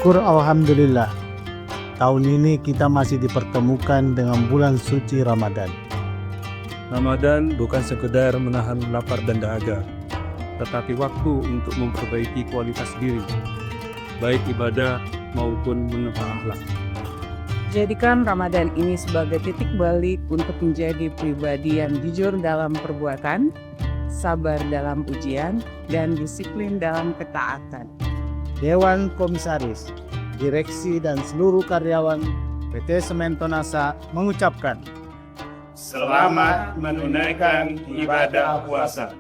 Syukur Alhamdulillah, tahun ini kita masih dipertemukan dengan bulan suci Ramadan. Ramadan bukan sekedar menahan lapar dan dahaga, tetapi waktu untuk memperbaiki kualitas diri, baik ibadah maupun menata akhlak. Jadikan Ramadan ini sebagai titik balik untuk menjadi pribadi yang jujur dalam perbuatan, sabar dalam ujian, dan disiplin dalam ketaatan. Dewan Komisaris, Direksi dan seluruh karyawan PT Semen Tonasa mengucapkan Selamat menunaikan ibadah puasa.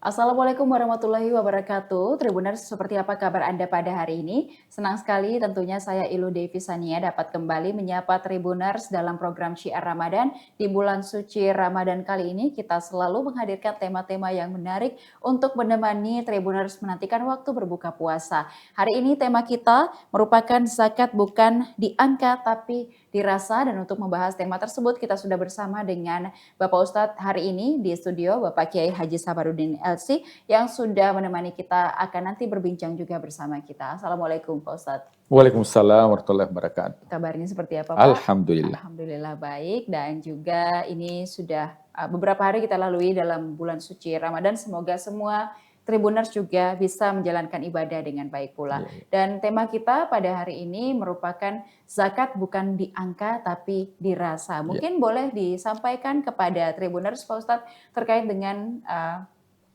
Assalamualaikum warahmatullahi wabarakatuh. Tribuners, seperti apa kabar Anda pada hari ini? Senang sekali tentunya saya Ilu Devi Sania dapat kembali menyapa Tribuners dalam program Syiar Ramadan. Di bulan suci Ramadan kali ini kita selalu menghadirkan tema-tema yang menarik untuk menemani Tribuners menantikan waktu berbuka puasa. Hari ini tema kita merupakan zakat bukan di angka tapi dirasa, dan untuk membahas tema tersebut kita sudah bersama dengan Bapak Ustadz hari ini di studio, Bapak Kiai Haji Sabarudin LC yang sudah menemani kita akan nanti berbincang juga bersama kita. Assalamualaikum Pak Ustadz. Waalaikumsalam warahmatullahi wabarakatuh. Kabarnya seperti apa Pak? Alhamdulillah. Alhamdulillah baik, dan juga ini sudah beberapa hari kita lalui dalam bulan suci Ramadan. Semoga semua Tribuners juga bisa menjalankan ibadah dengan baik pula. Dan tema kita pada hari ini merupakan zakat bukan di angka tapi dirasa. Mungkin boleh disampaikan kepada Tribuners Pak Ustadz terkait dengan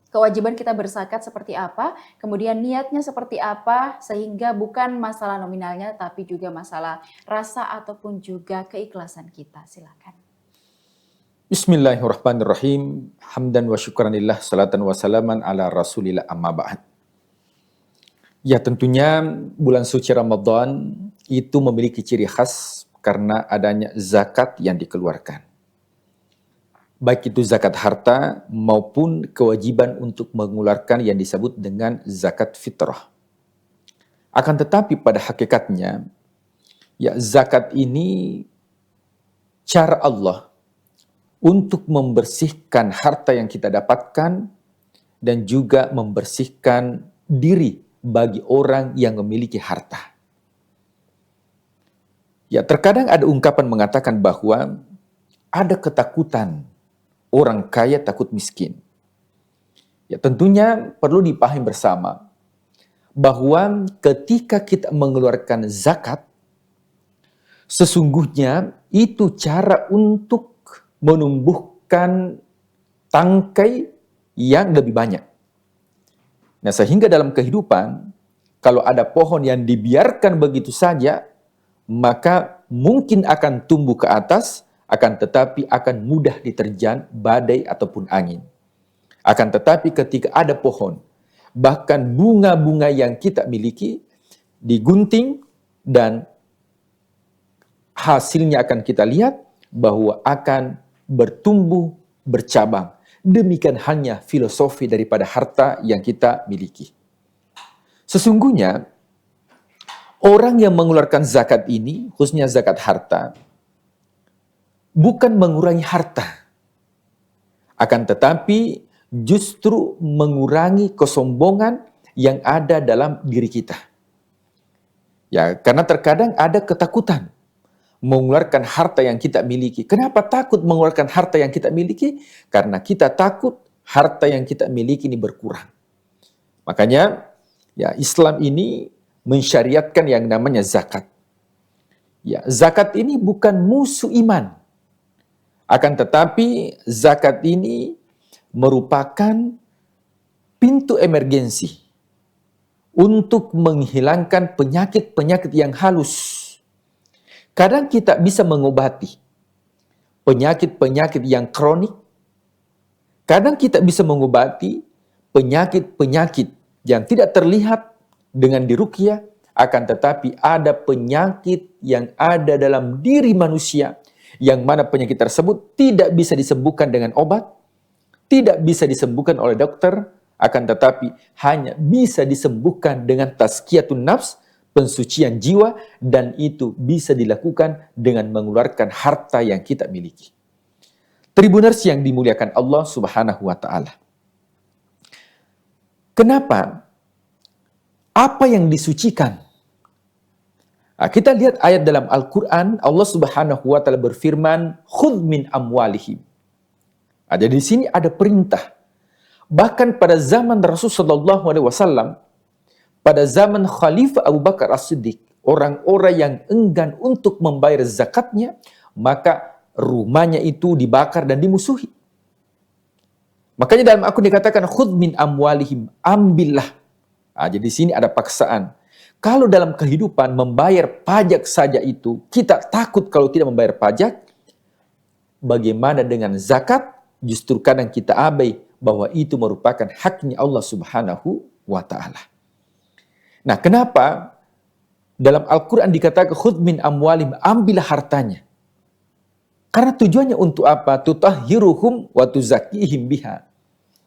kewajiban kita berzakat seperti apa, kemudian niatnya seperti apa, sehingga bukan masalah nominalnya tapi juga masalah rasa ataupun juga keikhlasan kita. Silakan. Bismillahirrahmanirrahim. Hamdan wa syukranillah, salatan wa salaman ala rasulillah, amma ba'd. Ya, tentunya bulan suci Ramadan itu memiliki ciri khas karena adanya zakat yang dikeluarkan. Baik itu zakat harta maupun kewajiban untuk mengeluarkan yang disebut dengan zakat fitrah. Akan tetapi pada hakikatnya, ya zakat ini cara Allah untuk membersihkan harta yang kita dapatkan dan juga membersihkan diri bagi orang yang memiliki harta. Ya, terkadang ada ungkapan mengatakan bahwa ada ketakutan orang kaya takut miskin. Ya, tentunya perlu dipahami bersama bahwa ketika kita mengeluarkan zakat, sesungguhnya itu cara untuk menumbuhkan tangkai yang lebih banyak. Nah, sehingga dalam kehidupan, kalau ada pohon yang dibiarkan begitu saja, maka mungkin akan tumbuh ke atas, akan tetapi akan mudah diterjang badai ataupun angin. Akan tetapi ketika ada pohon, bahkan bunga-bunga yang kita miliki, digunting dan hasilnya akan kita lihat bahwa akan bertumbuh, bercabang. Demikian hanya filosofi daripada harta yang kita miliki. Sesungguhnya, orang yang mengeluarkan zakat ini, khususnya zakat harta, bukan mengurangi harta. Akan tetapi justru mengurangi kesombongan yang ada dalam diri kita. Ya, karena terkadang ada ketakutan mengeluarkan harta yang kita miliki. Kenapa takut mengeluarkan harta yang kita miliki? Karena kita takut harta yang kita miliki ini berkurang. Makanya ya Islam ini mensyariatkan yang namanya zakat. Ya, zakat ini bukan musuh iman. Akan tetapi zakat ini merupakan pintu emergensi untuk menghilangkan penyakit-penyakit yang halus. Kadang kita bisa mengobati penyakit-penyakit yang kronik. Kadang kita bisa mengobati penyakit-penyakit yang tidak terlihat dengan diruqyah, akan tetapi ada penyakit yang ada dalam diri manusia, yang mana penyakit tersebut tidak bisa disembuhkan dengan obat, tidak bisa disembuhkan oleh dokter, akan tetapi hanya bisa disembuhkan dengan tazkiyatun nafs, pensucian jiwa, dan itu bisa dilakukan dengan mengeluarkan harta yang kita miliki. Tribuners yang dimuliakan Allah Subhanahu wa Ta'ala. Kenapa? Apa yang disucikan? Kita lihat ayat dalam Al-Quran, Allah Subhanahu wa Ta'ala berfirman, "Khudh min amwalihim." Jadi di sini ada perintah. Bahkan pada zaman Rasulullah SAW, pada zaman Khalifah Abu Bakar As-Siddiq, orang-orang yang enggan untuk membayar zakatnya, maka rumahnya itu dibakar dan dimusuhi. Makanya dalam Al-Quran dikatakan, "Khudh min amwalihim," ambillah. Jadi di sini ada paksaan. Kalau dalam kehidupan membayar pajak saja itu, kita takut kalau tidak membayar pajak, bagaimana dengan zakat? Justru kadang kita abai bahwa itu merupakan haknya Allah Subhanahu wa Ta'ala. Nah, kenapa dalam Al-Quran dikatakan khudh min amwalim, ambillah hartanya? Karena tujuannya untuk apa? Tutahhiruhum wa tuzakihim biha.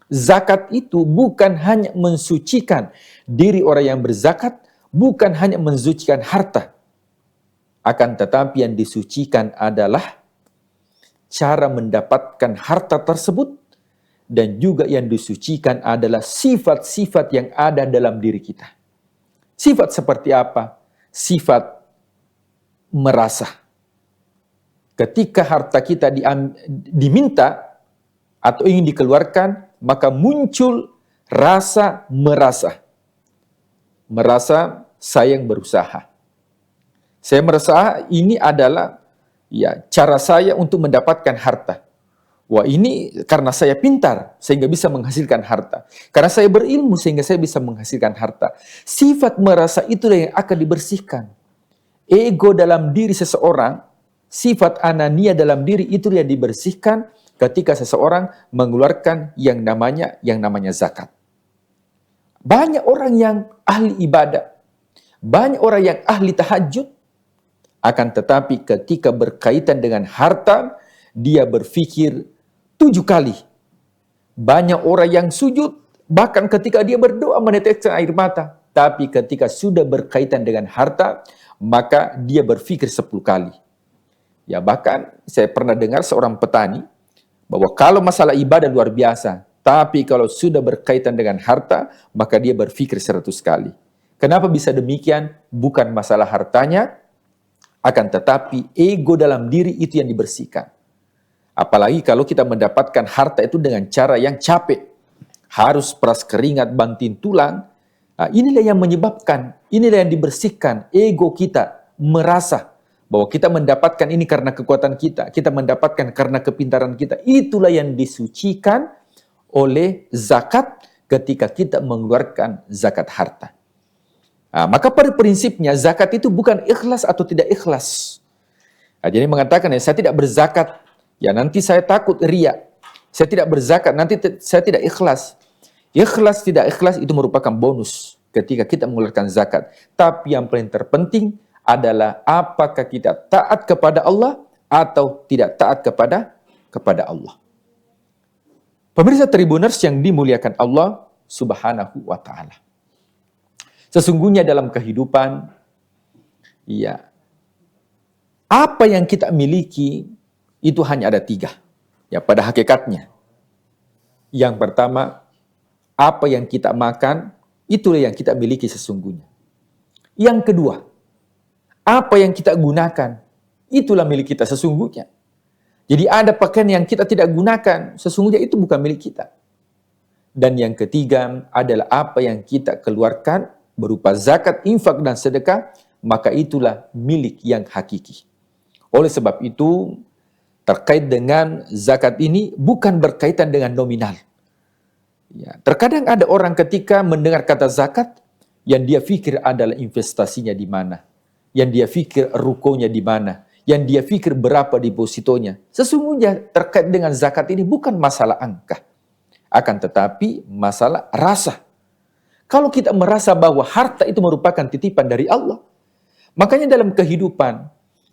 Zakat itu bukan hanya mensucikan diri orang yang berzakat, bukan hanya mensucikan harta. Akan tetapi yang disucikan adalah cara mendapatkan harta tersebut, dan juga yang disucikan adalah sifat-sifat yang ada dalam diri kita. Sifat seperti apa? Sifat merasa. Ketika harta kita diminta atau ingin dikeluarkan, maka muncul rasa merasa. Merasa saya yang berusaha. Saya merasa ini adalah cara saya untuk mendapatkan harta. Wah, ini karena saya pintar sehingga bisa menghasilkan harta. Karena saya berilmu sehingga saya bisa menghasilkan harta. Sifat merasa itulah yang akan dibersihkan. Ego dalam diri seseorang, sifat anania dalam diri itu yang dibersihkan ketika seseorang mengeluarkan yang namanya zakat. Banyak orang yang ahli ibadah, banyak orang yang ahli tahajud, akan tetapi ketika berkaitan dengan harta, dia berpikir 7 kali. Banyak orang yang sujud, bahkan ketika dia berdoa meneteskan air mata. Tapi ketika sudah berkaitan dengan harta, maka dia berpikir 10 kali. Ya, bahkan saya pernah dengar seorang petani, bahwa kalau masalah ibadah luar biasa, tapi kalau sudah berkaitan dengan harta, maka dia berpikir 100 kali. Kenapa bisa demikian? Bukan masalah hartanya, akan tetapi ego dalam diri itu yang dibersihkan. Apalagi kalau kita mendapatkan harta itu dengan cara yang capek. Harus peras keringat, banting tulang. Inilah yang menyebabkan, inilah yang dibersihkan ego kita, merasa bahwa kita mendapatkan ini karena kekuatan kita, kita mendapatkan karena kepintaran kita. Itulah yang disucikan oleh zakat ketika kita mengeluarkan zakat harta. Maka pada prinsipnya zakat itu bukan ikhlas atau tidak ikhlas. Jadi mengatakan saya tidak berzakat, ya nanti saya takut riya. Saya tidak berzakat, nanti saya tidak ikhlas. Ikhlas tidak ikhlas itu merupakan bonus ketika kita mengeluarkan zakat. Tapi yang paling terpenting adalah apakah kita taat kepada Allah atau tidak taat kepada Allah. Pemirsa Tribuners yang dimuliakan Allah Subhanahu wa Ta'ala. Sesungguhnya dalam kehidupan, apa yang kita miliki itu hanya ada 3. Ya, pada hakikatnya. Yang pertama, apa yang kita makan, itulah yang kita miliki sesungguhnya. Yang kedua, apa yang kita gunakan, itulah milik kita sesungguhnya. Jadi ada pakaian yang kita tidak gunakan, sesungguhnya itu bukan milik kita. Dan yang ketiga adalah apa yang kita keluarkan berupa zakat, infak, dan sedekah, maka itulah milik yang hakiki. Oleh sebab itu, terkait dengan zakat ini bukan berkaitan dengan nominal. Ya, terkadang ada orang ketika mendengar kata zakat, yang dia pikir adalah investasinya di mana, yang dia pikir rukonya di mana, yang dia pikir berapa depositonya. Sesungguhnya terkait dengan zakat ini bukan masalah angka, akan tetapi masalah rasa. Kalau kita merasa bahwa harta itu merupakan titipan dari Allah, makanya dalam kehidupan,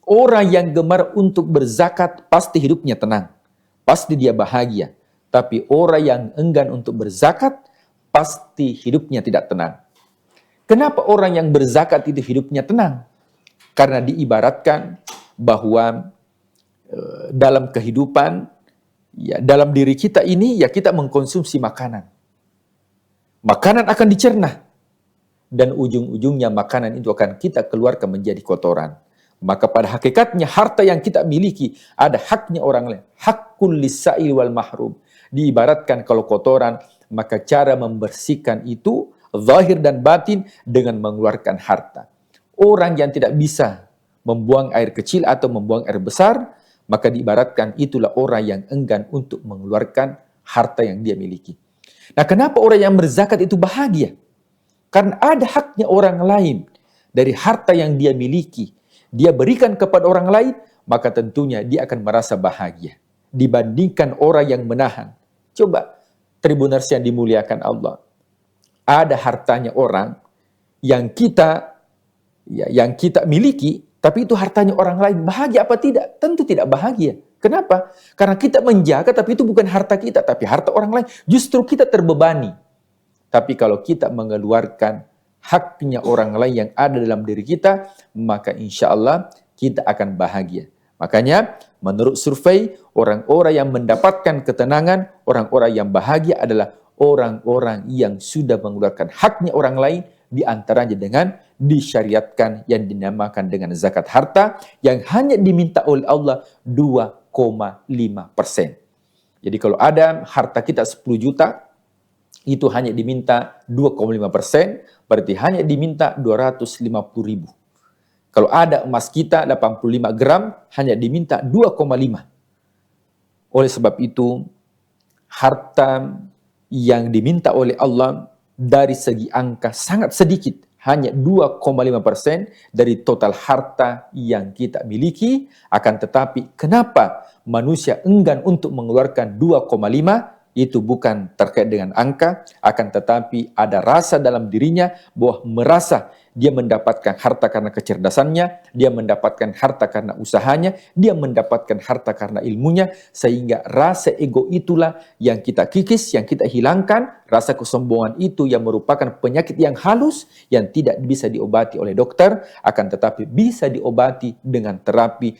orang yang gemar untuk berzakat pasti hidupnya tenang. Pasti dia bahagia. Tapi orang yang enggan untuk berzakat, pasti hidupnya tidak tenang. Kenapa orang yang berzakat itu hidupnya tenang? Karena diibaratkan bahwa dalam kehidupan, ya dalam diri kita ini, ya kita mengkonsumsi makanan. Makanan akan dicerna. Dan ujung-ujungnya makanan itu akan kita keluarkan menjadi kotoran. Maka pada hakikatnya harta yang kita miliki ada haknya orang lain. Hakkul lis-sa'il wal mahrum. Diibaratkan kalau kotoran, maka cara membersihkan itu zahir dan batin dengan mengeluarkan harta. Orang yang tidak bisa membuang air kecil atau membuang air besar, maka diibaratkan itulah orang yang enggan untuk mengeluarkan harta yang dia miliki. Nah, kenapa orang yang berzakat itu bahagia? Karena ada haknya orang lain dari harta yang dia miliki. Dia berikan kepada orang lain, maka tentunya dia akan merasa bahagia. Dibandingkan orang yang menahan. Coba, Tribuners yang dimuliakan Allah. Ada hartanya orang yang kita miliki, tapi itu hartanya orang lain. Bahagia apa tidak? Tentu tidak bahagia. Kenapa? Karena kita menjaga, tapi itu bukan harta kita, tapi harta orang lain. Justru kita terbebani. Tapi kalau kita mengeluarkan haknya orang lain yang ada dalam diri kita, maka insya Allah kita akan bahagia. Makanya menurut survei, orang-orang yang mendapatkan ketenangan, orang-orang yang bahagia adalah orang-orang yang sudah mengeluarkan haknya orang lain, di antaranya dengan disyariatkan yang dinamakan dengan zakat harta, yang hanya diminta oleh Allah 2,5%. Jadi kalau ada harta kita 10 juta, itu hanya diminta 2,5%, berarti hanya diminta 250.000. Kalau ada emas kita 85 gram, hanya diminta 2,5. Oleh sebab itu, harta yang diminta oleh Allah dari segi angka sangat sedikit, hanya 2,5% dari total harta yang kita miliki. Akan tetapi, kenapa manusia enggan untuk mengeluarkan 2,5? Itu bukan terkait dengan angka, akan tetapi ada rasa dalam dirinya bahwa merasa dia mendapatkan harta karena kecerdasannya, dia mendapatkan harta karena usahanya, dia mendapatkan harta karena ilmunya, sehingga rasa ego itulah yang kita kikis, yang kita hilangkan. Rasa kesombongan itu yang merupakan penyakit yang halus, yang tidak bisa diobati oleh dokter, akan tetapi bisa diobati dengan terapi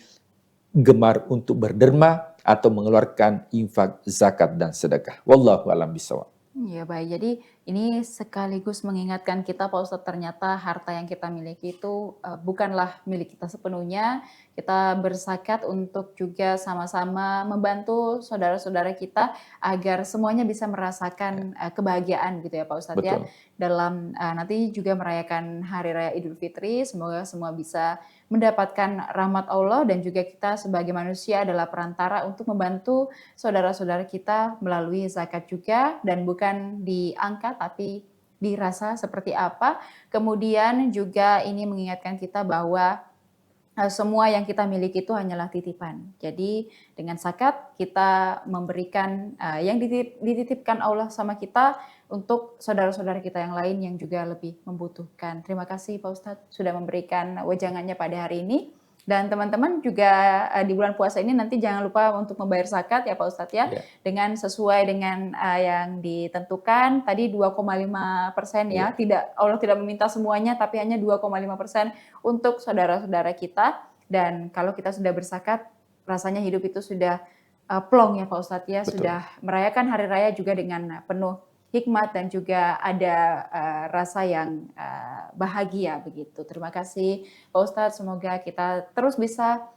gemar untuk berderma atau mengeluarkan infak, zakat, dan sedekah. Wallahu a'lam bishawab. Ya baik, jadi ini sekaligus mengingatkan kita Pak Ustadz, ternyata harta yang kita miliki itu bukanlah milik kita sepenuhnya. Kita berzakat untuk juga sama-sama membantu saudara-saudara kita agar semuanya bisa merasakan kebahagiaan gitu ya Pak Ustadz. Betul. Ya. Dalam nanti juga merayakan Hari Raya Idul Fitri, semoga semua bisa mendapatkan rahmat Allah, dan juga kita sebagai manusia adalah perantara untuk membantu saudara-saudara kita melalui zakat juga, dan bukan di angka tapi dirasa seperti apa. Kemudian juga ini mengingatkan kita bahwa semua yang kita miliki itu hanyalah titipan. Jadi dengan zakat kita memberikan yang dititipkan Allah sama kita untuk saudara-saudara kita yang lain yang juga lebih membutuhkan. Terima kasih Pak Ustadz sudah memberikan wejangannya pada hari ini. Dan teman-teman juga di bulan puasa ini nanti jangan lupa untuk membayar zakat ya Pak Ustadz ya. Dengan sesuai dengan yang ditentukan tadi 2,5% ya. Allah tidak meminta semuanya, tapi hanya 2,5% untuk saudara-saudara kita. Dan kalau kita sudah berzakat, rasanya hidup itu sudah plong ya Pak Ustadz ya. Betul. Sudah merayakan hari raya juga dengan penuh hikmat dan juga ada rasa yang bahagia begitu. Terima kasih Pak Ustadz, semoga kita terus bisa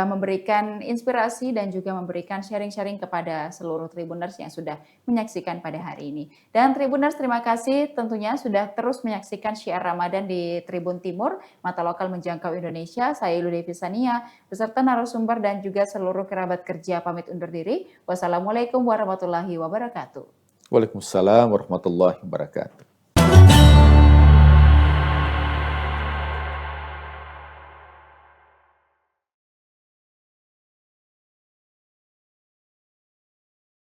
memberikan inspirasi dan juga memberikan sharing-sharing kepada seluruh Tribuners yang sudah menyaksikan pada hari ini. Dan Tribuners, terima kasih tentunya sudah terus menyaksikan Syiar Ramadan di Tribun Timur, Mata Lokal Menjangkau Indonesia. Saya Ilu Devi Sania beserta narasumber dan juga seluruh kerabat kerja pamit undur diri. Wassalamualaikum warahmatullahi wabarakatuh. Waalaikumsalam warahmatullahi wabarakatuh.